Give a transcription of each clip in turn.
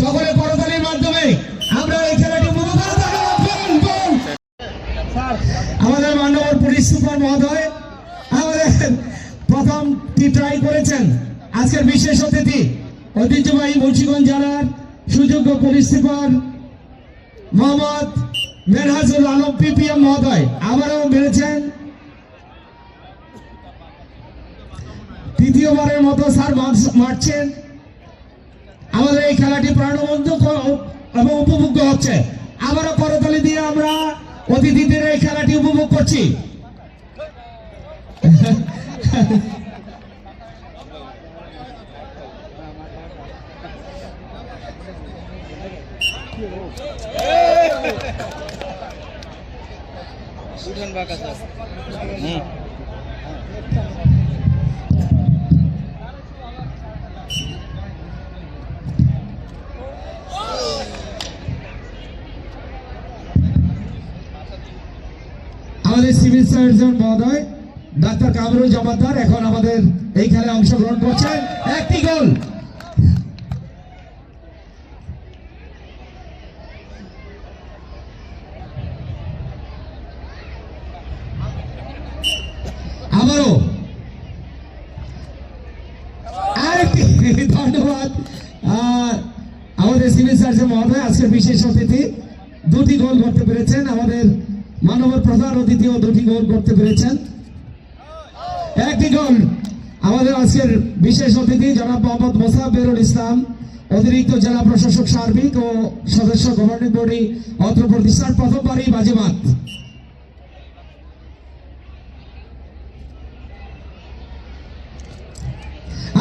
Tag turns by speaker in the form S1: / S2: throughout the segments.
S1: সকলে করতালির মাধ্যমে আমরা এই খেলাটি উপভোগ করে আমাদের মাননীয় পুলিশ সুপার মহোদয় আমাদের প্রথমটি ট্রাই করেছেন। আজকের বিশেষ অতিথি ঐতিহ্যবাহী মুন্সিগঞ্জ জেলার সুযোগ্য police super Mohammad Menhajul Alam PPM মহোদয় আবারও মেরেছেন। তৃতীয়বারের মতো স্যার মারছেন। আমাদের এই খেলাটি প্রাণবন্ত এবং উপভোগ্য হচ্ছে। আবারও করতালি দিয়ে আমরা অতিথিদের এই খেলাটি উপভোগ করছি। আমাদের সিভিল সার্জন মহোদয় ডাক্তার কামরুল জামাদার এখন আমাদের এই খেলায় অংশগ্রহণ করছেন। একটি গোল। আবারও আরেকটি ধন্যবাদ আমাদের সিভিল সার্জন মহোদয় আজকের বিশেষ অতিথি দুটি গোল করতে পেরেছেন। আমাদের মাননীয় প্রধান অতিথিও দুটি গোল করতে পেরেছেন। একটি গোল আমাদের আজকের বিশেষ অতিথি জনাব মোহাম্মদ মোসাফেরুল ইসলাম অতিরিক্ত জেলা প্রশাসক সার্বিক ও সদস্য গভর্নিং বডি অত্র প্রতিষ্ঠান প্রথমবারই বাজিমাত।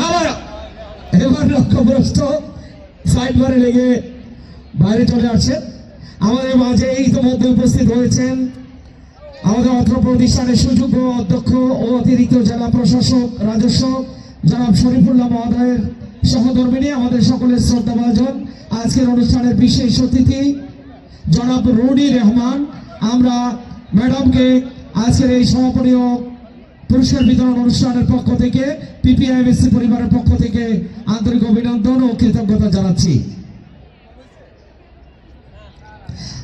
S1: আবার এবার লক্ষ্যভ্রষ্ট সাইড বারে লেগে বাইরে চলে আসছে। আমাদের মাঝে ইতিমধ্যে উপস্থিত হয়েছেন আমাদের অত্র প্রতিষ্ঠানের সুযোগ্য অধ্যক্ষ ও অতিরিক্ত জেলা প্রশাসক রাজস্ব জনাব শরীফুল্লাহ মহোদয়ের সহধর্মিনী আমাদের সকলের শ্রদ্ধাভাজন আজকের অনুষ্ঠানের বিশেষ অতিথি জনাব রুনি রহমান। আমরা ম্যাডামকে আজকের এই সমাপনীয় পুরস্কার বিতরণ অনুষ্ঠানের পক্ষ থেকে পিপিআইএমএসসি পরিবারের পক্ষ থেকে আন্তরিক অভিনন্দন ও কৃতজ্ঞতা জানাচ্ছি।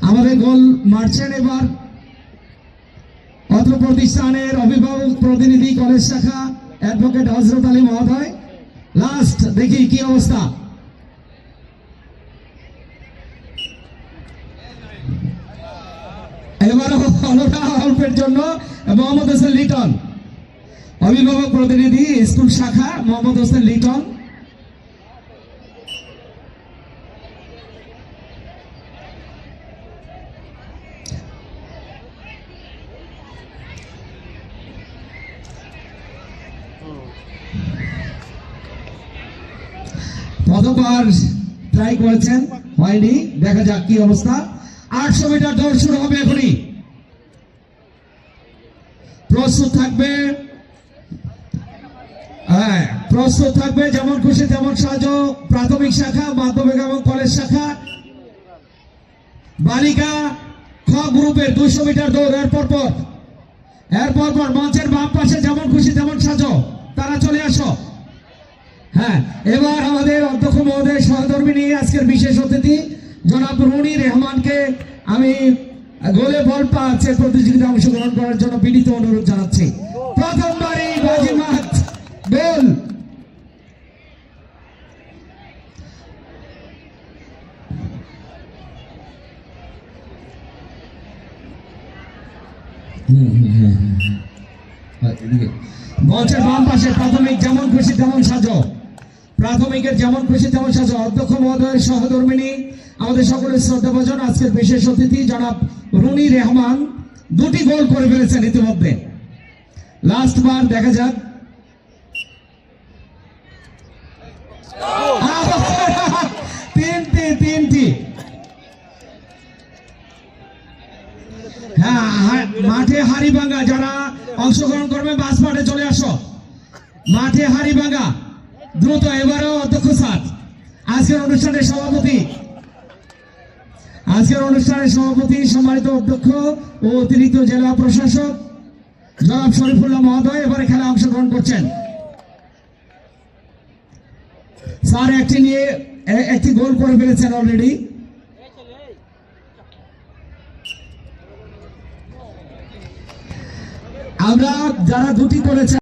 S1: আমাদের গোল মারছেন এবার অত্র প্রতিষ্ঠানের অভিভাবক প্রতিনিধি কলেজ শাখা অ্যাডভোকেট হযরত আলী মহোদয়। লাস্ট দেখি কি অবস্থা। এবার অল্পের জন্য মোহাম্মদ হোসেন লিটন অভিভাবক প্রতিনিধি স্কুল শাখা মোহাম্মদ হোসেন লিটন। প্রথমবার ট্রাই করেছেন, হয়নি। দেখা যাক কি অবস্থা। 800 মিটার দৌড় শুরু হবে এখনই। প্রস্তুত থাকবে, হ্যাঁ প্রস্তুত থাকবে যেমন খুশি তেমন সাজো প্রাথমিক শাখা, মাধ্যমিক এবং কলেজ শাখা। বালিকা খ গ্রুপের 200 মিটার দৌড় এরপর মঞ্চের বাম পাশে যেমন খুশি তেমন সাজো, তারা চলে আসো। হ্যাঁ, এবার আমাদের অধ্যক্ষ মহোদয় সহধর্মিনী আজকের বিশেষ অতিথি জনাব রুনি রহমানকে আমি গোলে বল পাচ্ছে প্রতিযোগিতায় অংশগ্রহণ করার জন্য বিনীত অনুরোধ জানাচ্ছি। প্রথমবারই বাজিমাত গোল। মঞ্চের বাম পাশে প্রাথমিক যেমন খুশি তেমন সাজো, প্রাথমিকের যেমন খুশি তেমন সাজো। অধ্যক্ষ মহোদয়ের সহধর্মিনী আমাদের সকলের শ্রদ্ধাভাজন আজকের বিশেষ অতিথি জনাব রুনি রহমান দুটি গোল করে ফেলেছেন ইতিমধ্যে। লাস্ট বার দেখা যাক। তিনটি হ্যাঁ, মাঠে হাড়িভাঙ্গা যারা অংশগ্রহণ করবে বাস মাঠে চলে আসো। মাঠে হাড়িভাঙ্গা দ্রুত। এবারেও অধ্যক্ষ স্যার আজকের অনুষ্ঠানের সভাপতি আজকের অনুষ্ঠানের সভাপতি, সম্মানিত অধ্যক্ষ ও অতিরিক্ত জেলা প্রশাসক জনাব শরীফুল্লাহ মহোদয় এবারে খেলা অংশগ্রহণ করছেন। স্যার একটি গোল করে ফেলেছেন অলরেডি। আমরা যারা দুটি করেছেন